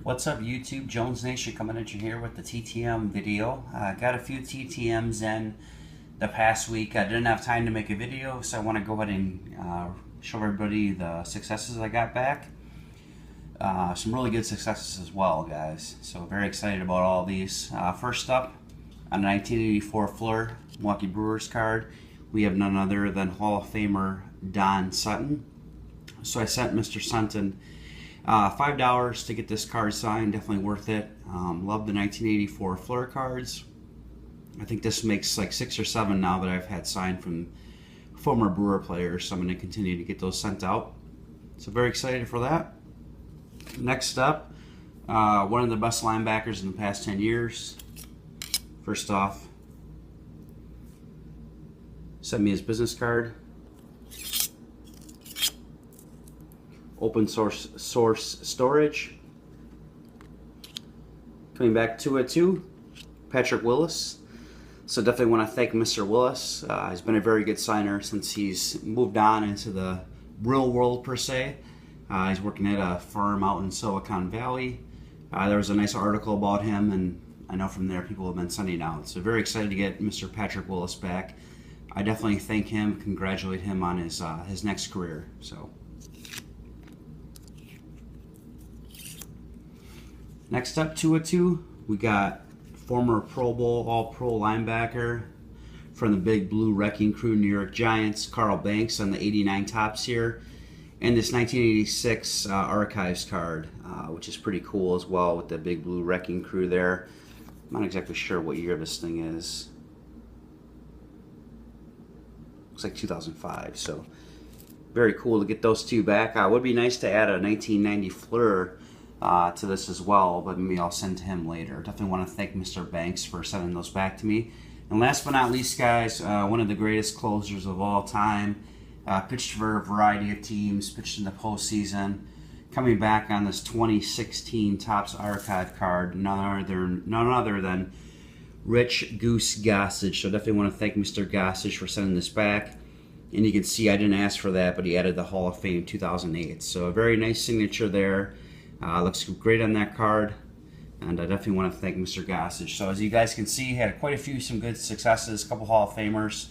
What's up YouTube, Jones Nation coming at you here with the TTM video. Got a few TTMs in the past week. I didn't have time to make a video, so I want to go ahead and show everybody the successes I got back. Some really good successes as well, guys. So very excited about all these. First up, on the 1984 Fleur Milwaukee Brewers card, we have none other than Hall of Famer Don Sutton. So I sent Mr. Sutton $5 to get this card signed. Definitely worth it. Love the 1984 Fleur cards. I think this makes like 6 or 7 now that I've had signed from former Brewer players, so I'm going to continue to get those sent out. So very excited for that. Next up, one of the best linebackers in the past 10 years. First off, sent me his business card. Open source storage. Coming back to it too, Patrick Willis. So definitely want to thank Mr. Willis. He's been a very good signer since he's moved on into the real world per se. He's working at a firm out in Silicon Valley. There was a nice article about him, and I know from there people have been sending out. So very excited to get Mr. Patrick Willis back. I definitely thank him, congratulate him on his next career. So. Next up, 2 we got former Pro Bowl, All-Pro linebacker from the Big Blue Wrecking Crew, New York Giants, Carl Banks on the 89 tops here. And this 1986 Archives card, which is pretty cool as well with the Big Blue Wrecking Crew there. I'm not exactly sure what year this thing is. Looks like 2005, so very cool to get those two back. Would be nice to add a 1990 Fleur to this as well, but maybe I'll send to him later. Definitely want to thank Mr. Banks for sending those back to me. And last but not least, guys, one of the greatest closers of all time. Pitched for a variety of teams, pitched in the postseason. Coming back on this 2016 Topps Archive card, none other than Rich Goose Gossage. So definitely want to thank Mr. Gossage for sending this back. And you can see I didn't ask for that, but he added the Hall of Fame 2008. So a very nice signature there. Looks great on that card, and I definitely want to thank Mr. Gossage. So as you guys can see, he had quite a few some good successes, a couple Hall of Famers.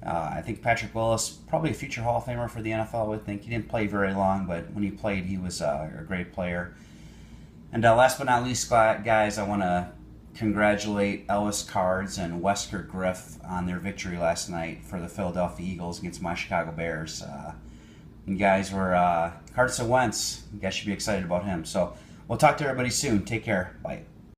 I think Patrick Willis, probably a future Hall of Famer for the NFL, I would think. He didn't play very long, but when he played, he was a great player. And last but not least, guys, I want to congratulate Ellis Cards and Wesker Griff on their victory last night for the Philadelphia Eagles against my Chicago Bears. You guys were Carson Wentz. You guys should be excited about him. So we'll talk to everybody soon. Take care. Bye.